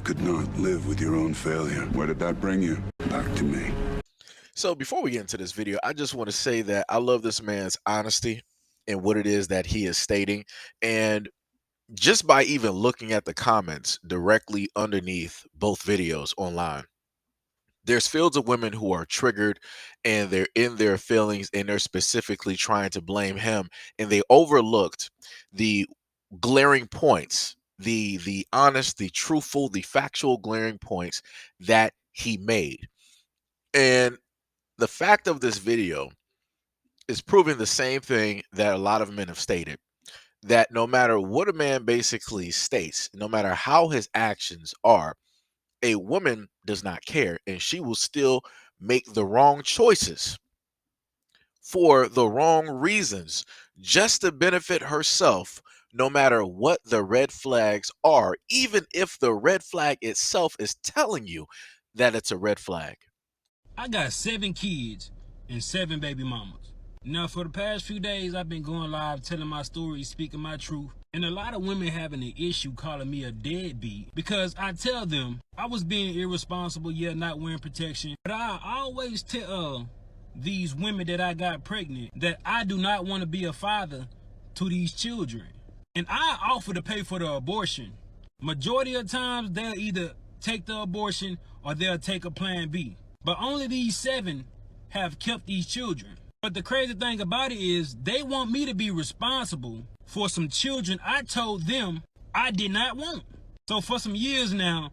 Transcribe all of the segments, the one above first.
could not live with your own failure. Where did that bring you? Back to me. So before we get into this video, I just want to say that I love this man's honesty and what it is that he is stating. And just by even looking at the comments directly underneath both videos online, there's fields of women who are triggered and they're in their feelings and they're specifically trying to blame him, and they overlooked the glaring points, the honest, the truthful, the factual glaring points that he made. And the fact of this video is proving the same thing that a lot of men have stated, that no matter what a man basically states, no matter how his actions are, a woman does not care and she will still make the wrong choices for the wrong reasons just to benefit herself, no matter what the red flags are, even if the red flag itself is telling you that it's a red flag. I got 7 kids and 7 baby mamas. Now, for the past few days, I've been going live telling my story, speaking my truth. And a lot of women having an issue calling me a deadbeat because I tell them I was being irresponsible, yet not wearing protection. But I always tell these women that I got pregnant that I do not want to be a father to these children. And I offer to pay for the abortion. Majority of times, they'll either take the abortion or they'll take a plan B. But only these 7 have kept these children. But the crazy thing about it is they want me to be responsible for some children I told them I did not want. So for some years now,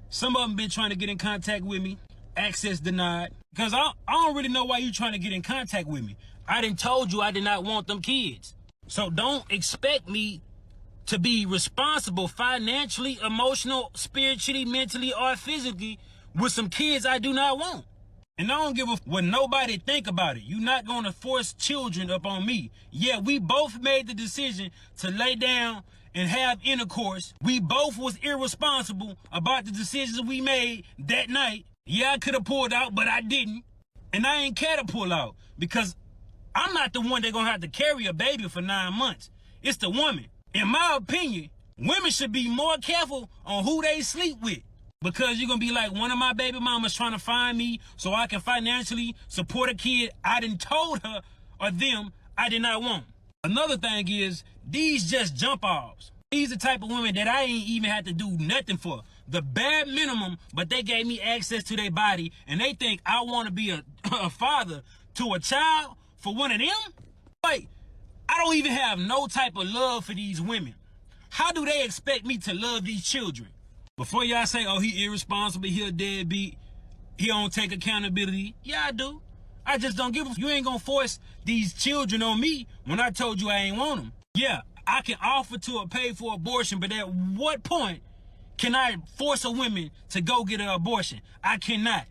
some of them been trying to get in contact with me, access denied. Because I don't really know why you trying to get in contact with me. I done told you I did not want them kids. So don't expect me to be responsible financially, emotional, spiritually, mentally, or physically with some kids I do not want. And I don't give a what nobody think about it. You're not going to force children up on me. Yeah, we both made the decision to lay down and have intercourse. We both was irresponsible about the decisions we made that night. Yeah, I could have pulled out, but I didn't. And I ain't care to pull out because I'm not the one that's going to have to carry a baby for 9 months. It's the woman. In my opinion, women should be more careful on who they sleep with. Because you're going to be like, one of my baby mamas trying to find me so I can financially support a kid I done told her or them I did not want. Another thing is, these just jump offs. These the type of women that I ain't even had to do nothing for. The bare minimum, but they gave me access to their body and they think I want to be a father to a child for one of them? Like, I don't even have no type of love for these women. How do they expect me to love these children? Before y'all say, oh, he irresponsible, he a deadbeat, he don't take accountability. Yeah, I do. I just don't give a You ain't gonna force these children on me when I told you I ain't want them. Yeah, I can offer to pay for abortion, but at what point can I force a woman to go get an abortion? I cannot.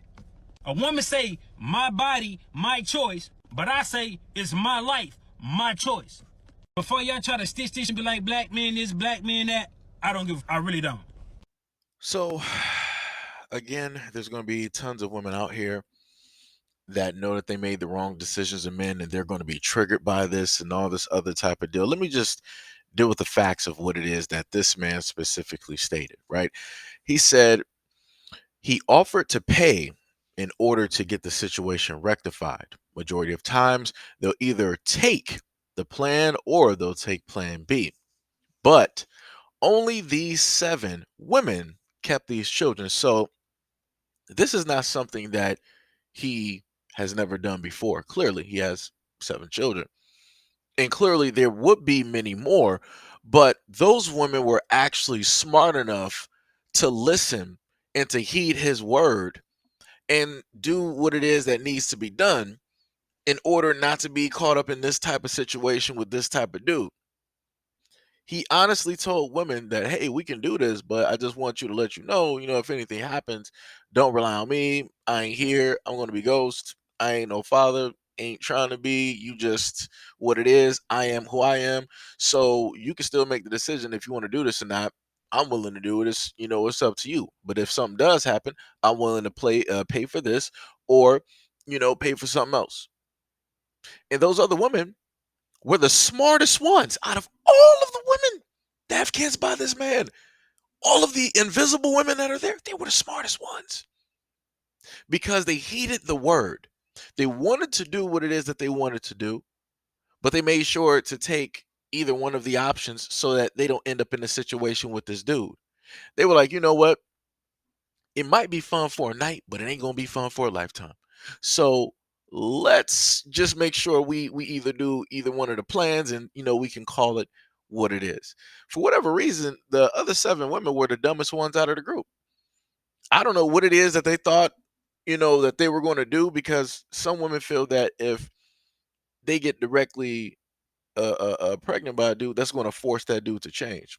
A woman say, my body, my choice, but I say, it's my life, my choice. Before y'all try to stitch this and be like, black man this, black man that, I really don't. So again, there's going to be tons of women out here that know that they made the wrong decisions as men and they're going to be triggered by this and all this other type of deal. Let me just deal with the facts of what it is that this man specifically stated, right? He said he offered to pay in order to get the situation rectified. Majority of times, they'll either take the plan or they'll take plan B. But only these 7 women kept these children. So this is not something that he has never done before. Clearly, he has 7 children. And clearly, there would be many more. But those women were actually smart enough to listen and to heed his word and do what it is that needs to be done in order not to be caught up in this type of situation with this type of dude. He honestly told women that, hey, we can do this, but I just want you to let you know, if anything happens, don't rely on me. I ain't here. I'm going to be ghost. I ain't no father. Ain't trying to be. You just what it is. I am who I am. So you can still make the decision if you want to do this or not. I'm willing to do it. It's up to you. But if something does happen, I'm willing to pay for this or, pay for something else. And those other women were the smartest ones out of all of the women that have kids by this man. All of the invisible women that are there, they were the smartest ones because they heeded the word. They wanted to do what it is that they wanted to do, but they made sure to take either one of the options so that they don't end up in a situation with this dude. They were like, you know what? It might be fun for a night, but it ain't gonna be fun for a lifetime. So let's just make sure we either do either one of the plans, and we can call it what it is. For whatever reason, the other seven women were the dumbest ones out of the group. I don't know what it is that they thought, that they were going to do, because some women feel that if they get directly pregnant by a dude, that's going to force that dude to change.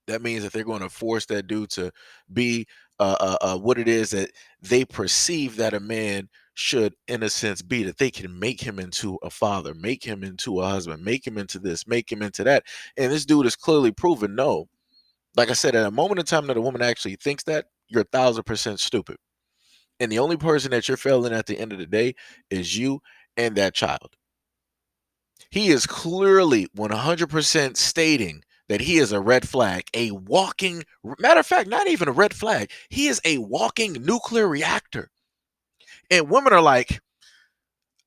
That means that they're going to force that dude to be what it is that they perceive that a man should, in a sense, be. That they can make him into a father, make him into a husband, make him into this, make him into that. And this dude is clearly proven no. Like I said, at a moment in time that a woman actually thinks that, you're 1,000% stupid. And the only person that you're failing at the end of the day is you and that child. He is clearly 100% stating that he is a red flag, a walking, matter of fact, not even a red flag. He is a walking nuclear reactor. And women are like,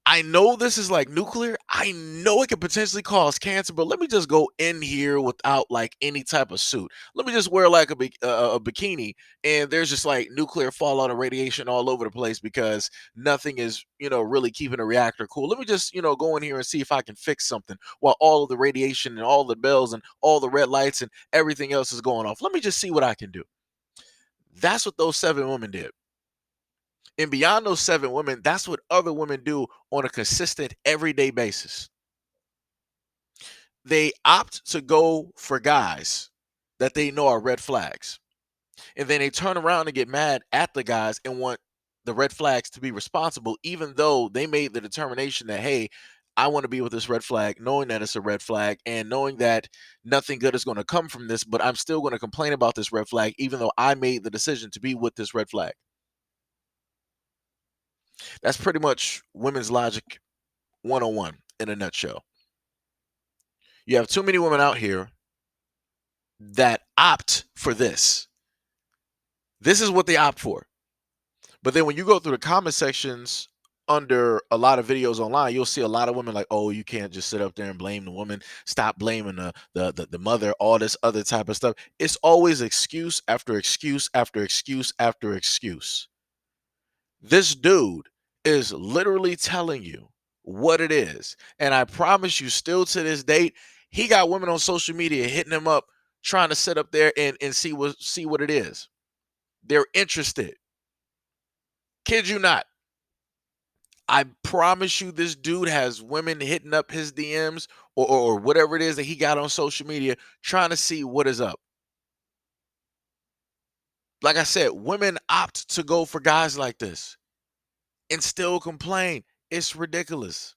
I know this is like nuclear. I know it could potentially cause cancer, but let me just go in here without like any type of suit. Let me just wear like a bikini, and there's just like nuclear fallout and radiation all over the place because nothing is, really keeping a reactor cool. Let me just, go in here and see if I can fix something while all of the radiation and all the bells and all the red lights and everything else is going off. Let me just see what I can do. That's what those seven women did. And beyond those seven women, that's what other women do on a consistent, everyday basis. They opt to go for guys that they know are red flags. And then they turn around and get mad at the guys and want the red flags to be responsible, even though they made the determination that, hey, I want to be with this red flag, knowing that it's a red flag and knowing that nothing good is going to come from this, but I'm still going to complain about this red flag, even though I made the decision to be with this red flag. That's pretty much women's logic 101 in a nutshell. You have too many women out here that opt for this. This is what they opt for. But then when you go through the comment sections under a lot of videos online, you'll see a lot of women like, oh, you can't just sit up there and blame the woman. Stop blaming the mother, all this other type of stuff. It's always excuse after excuse after excuse after excuse. This dude is literally telling you what it is. And I promise you, still to this date, he got women on social media hitting him up, trying to sit up there and see what it is. They're interested. Kid you not. I promise you, this dude has women hitting up his DMs or whatever it is that he got on social media, trying to see what is up. Like I said, women opt to go for guys like this and still complain. It's ridiculous.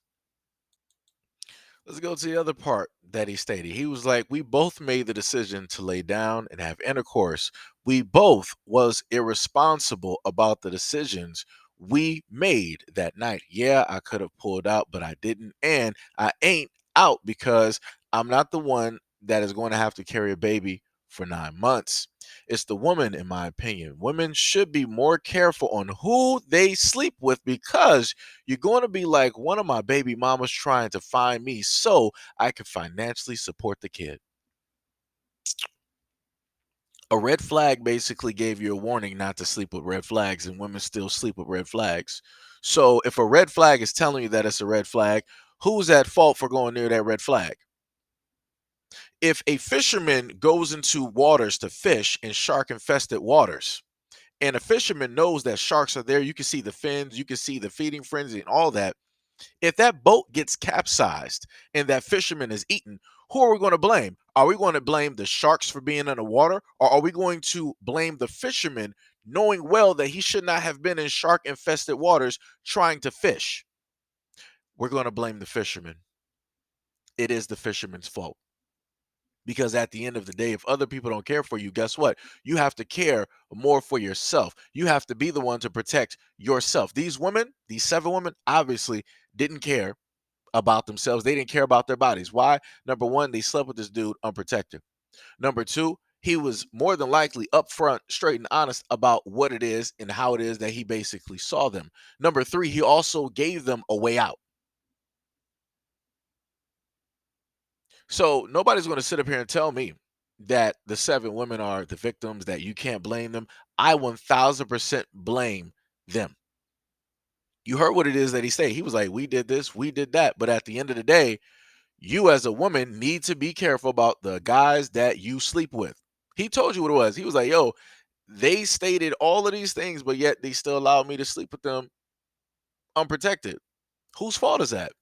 Let's go to the other part that he stated. He was like, we both made the decision to lay down and have intercourse. We both was irresponsible about the decisions we made that night. Yeah, I could have pulled out, but I didn't. And I ain't out because I'm not the one that is going to have to carry a baby for 9 months. It's the woman, in my opinion. Women should be more careful on who they sleep with, because you're going to be like one of my baby mamas trying to find me so I can financially support the kid. A red flag basically gave you a warning not to sleep with red flags, and women still sleep with red flags. So if a red flag is telling you that it's a red flag, who's at fault for going near that red flag? If a fisherman goes into waters to fish in shark infested waters, and a fisherman knows that sharks are there, you can see the fins, you can see the feeding frenzy and all that. If that boat gets capsized and that fisherman is eaten, who are we going to blame? Are we going to blame the sharks for being in the water, or are we going to blame the fisherman knowing well that he should not have been in shark infested waters trying to fish? We're going to blame the fisherman. It is the fisherman's fault. Because at the end of the day, if other people don't care for you, guess what? You have to care more for yourself. You have to be the one to protect yourself. These women, these seven women, obviously didn't care about themselves. They didn't care about their bodies. Why? Number one, they slept with this dude unprotected. Number two, he was more than likely upfront, straight and honest about what it is and how it is that he basically saw them. Number three, he also gave them a way out. So nobody's going to sit up here and tell me that the 7 women are the victims, that you can't blame them. I 1000% blame them. You heard what it is that he said. He was like, we did this, we did that. But at the end of the day, you as a woman need to be careful about the guys that you sleep with. He told you what it was. He was like, yo, they stated all of these things, but yet they still allowed me to sleep with them unprotected. Whose fault is that?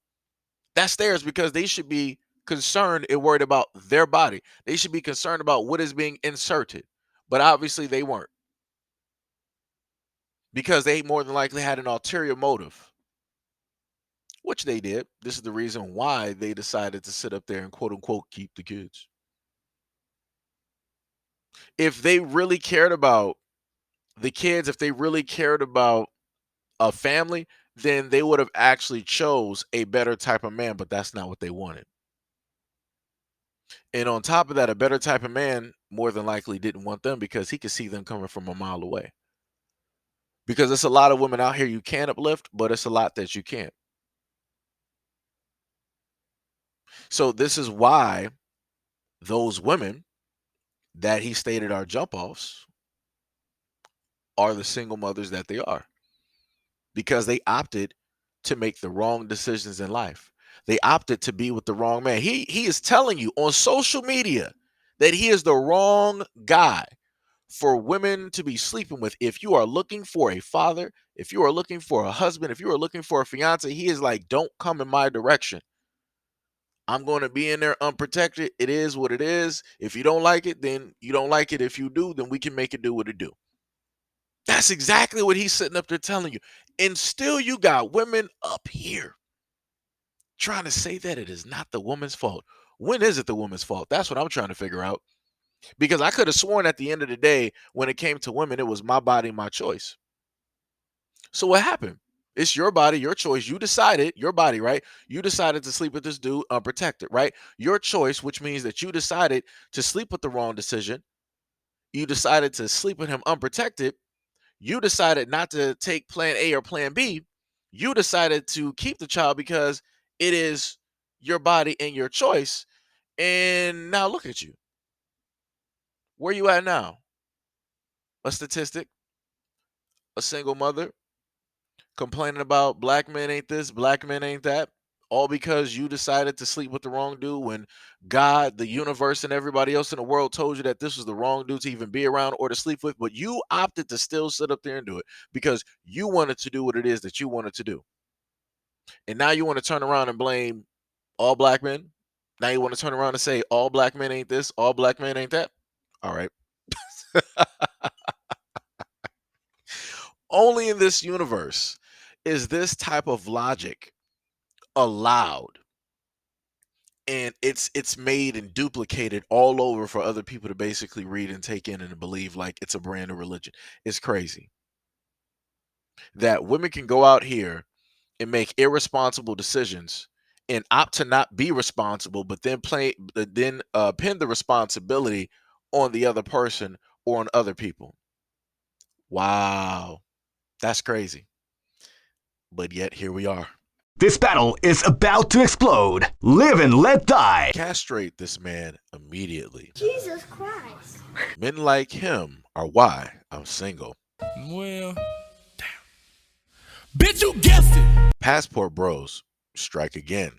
That's theirs, because they should be concerned and worried about their body. They should be concerned about what is being inserted. But obviously they weren't, because they more than likely had an ulterior motive, which they did. This is the reason why they decided to sit up there and quote unquote keep the kids. If they really cared about the kids, if they really cared about a family, then they would have actually chose a better type of man, but that's not what they wanted. And on top of that, a better type of man more than likely didn't want them, because he could see them coming from a mile away. Because it's a lot of women out here you can uplift, but it's a lot that you can't. So this is why those women that he stated are jump offs are the single mothers that they are, because they opted to make the wrong decisions in life. They opted to be with the wrong man. He is telling you on social media that he is the wrong guy for women to be sleeping with. If you are looking for a father, if you are looking for a husband, if you are looking for a fiance, he is like, don't come in my direction. I'm going to be in there unprotected. It is what it is. If you don't like it, then you don't like it. If you do, then we can make it do what it do. That's exactly what he's sitting up there telling you. And still you got women up here trying to say that it is not the woman's fault. When is it the woman's fault? That's what I'm trying to figure out. Because I could have sworn at the end of the day, when it came to women, it was my body, my choice. So what happened? It's your body, your choice. You decided, your body, right? You decided to sleep with this dude unprotected, right? Your choice, which means that you decided to sleep with the wrong decision. You decided to sleep with him unprotected. You decided not to take plan A or plan B. You decided to keep the child because it is your body and your choice. And now look at you. Where you at now? A statistic, a single mother complaining about black men ain't this, black men ain't that, all because you decided to sleep with the wrong dude when God, the universe, and everybody else in the world told you that this was the wrong dude to even be around or to sleep with, but you opted to still sit up there and do it because you wanted to do what it is that you wanted to do. And now you want to turn around and blame all black men. Now you want to turn around and say all black men ain't this, all black men ain't that. All right. Only in this universe is this type of logic allowed, and it's made and duplicated all over for other people to basically read and take in and believe like it's a brand new religion. It's crazy that women can go out here and make irresponsible decisions and opt to not be responsible, but then pin the responsibility on the other person or on other people. Wow, that's crazy. But yet here we are. This battle is about to explode. Live and let die. Castrate this man immediately. Jesus Christ. Men like him are why I'm single. Well, damn. Bitch, you guessed it. Passport bros, strike again.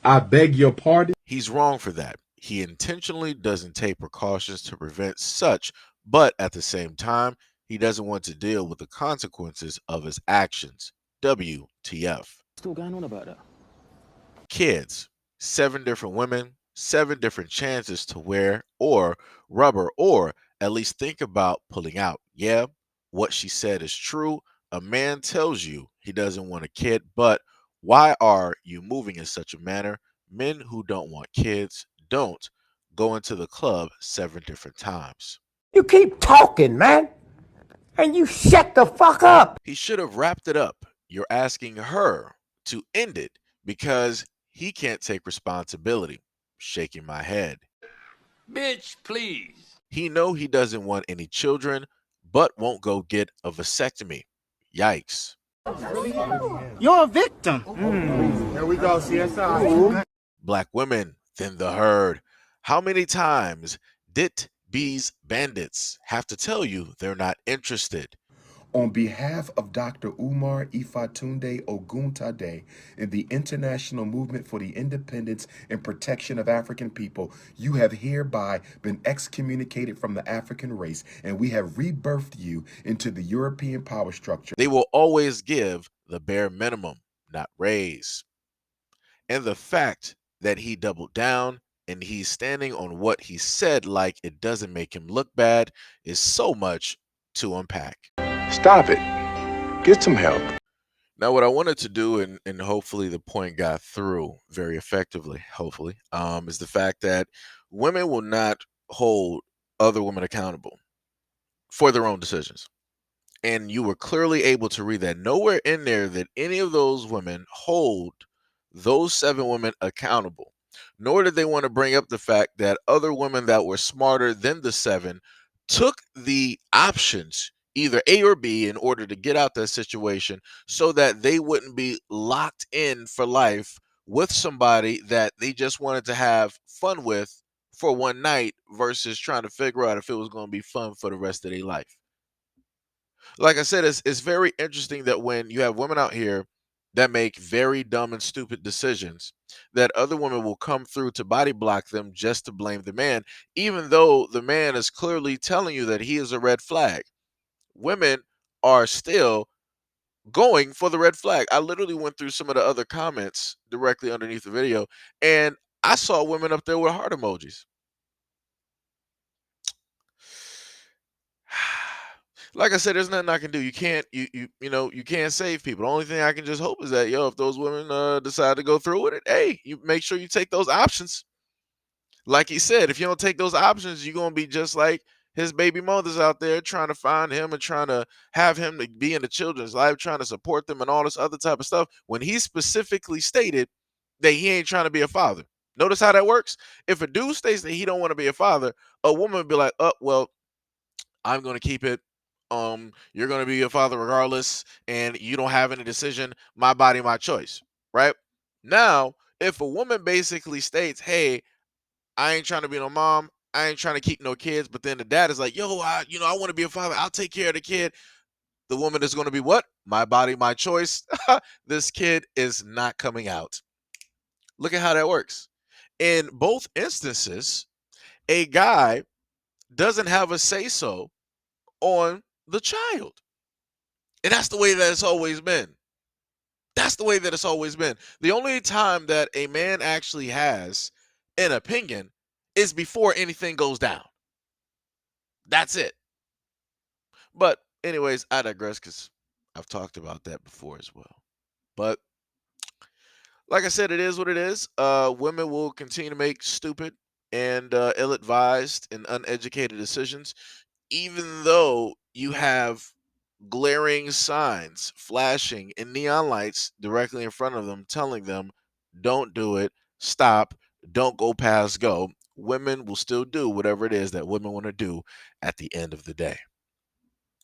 I beg your pardon? He's wrong for that. He intentionally doesn't take precautions to prevent such, but at the same time, he doesn't want to deal with the consequences of his actions. WTF. Still going on about that? Kids, 7 different women, 7 different chances to wear or rubber, or at least think about pulling out. Yeah, what she said is true. A man tells you he doesn't want a kid, but why are you moving in such a manner? Men who don't want kids don't go into the club 7 different times. You keep talking, man, and you shut the fuck up. He should have wrapped it up. You're asking her to end it because he can't take responsibility. Shaking my head. Bitch, please. He know he doesn't want any children, but won't go get a vasectomy. Yikes. You're a victim. Here we go, CSI. Black women thin the herd. How many times did these bandits have to tell you they're not interested? On behalf of Dr. Umar Ifatunde Oguntade and the International Movement for the Independence and Protection of African People, you have hereby been excommunicated from the African race, and we have rebirthed you into the European power structure. They will always give the bare minimum, not raise. And the fact that he doubled down and he's standing on what he said like it doesn't make him look bad is so much to unpack. Stop it. Get some help. Now, what I wanted to do, and hopefully the point got through very effectively, hopefully, is the fact that women will not hold other women accountable for their own decisions. And you were clearly able to read that nowhere in there that any of those women hold those 7 women accountable, nor did they want to bring up the fact that other women that were smarter than the 7 took the options, either A or B, in order to get out that situation so that they wouldn't be locked in for life with somebody that they just wanted to have fun with for one night versus trying to figure out if it was going to be fun for the rest of their life. Like I said, it's very interesting that when you have women out here that make very dumb and stupid decisions, that other women will come through to body block them just to blame the man, even though the man is clearly telling you that he is a red flag. Women are still going for the red flag. I literally went through some of the other comments directly underneath the video, and I saw women up there with heart emojis. Like I said, there's nothing I can do. You can't you can't save people. The only thing I can just hope is that if those women decide to go through with it, hey, you make sure you take those options. Like he said, if you don't take those options, you're gonna be just like his baby mothers out there trying to find him and trying to have him to be in the children's life, trying to support them and all this other type of stuff. When he specifically stated that he ain't trying to be a father. Notice how that works. If a dude states that he don't want to be a father, a woman would be like, "Oh, well, I'm going to keep it. You're going to be a father regardless, and you don't have any decision. My body, my choice." Right now, if a woman basically states, "Hey, I ain't trying to be no mom. I ain't trying to keep no kids," but then the dad is like, "Yo, I want to be a father. I'll take care of the kid." The woman is going to be what? My body, my choice. This kid is not coming out. Look at how that works. In both instances, a guy doesn't have a say so on the child. And that's the way that it's always been. That's the way that it's always been. The only time that a man actually has an opinion is before anything goes down. That's it. But anyways, I digress because I've talked about that before as well. But like I said, it is what it is. Women will continue to make stupid and ill-advised and uneducated decisions, even though you have glaring signs flashing in neon lights directly in front of them telling them, don't do it, stop, don't go past go. Women will still do whatever it is that women want to do at the end of the day.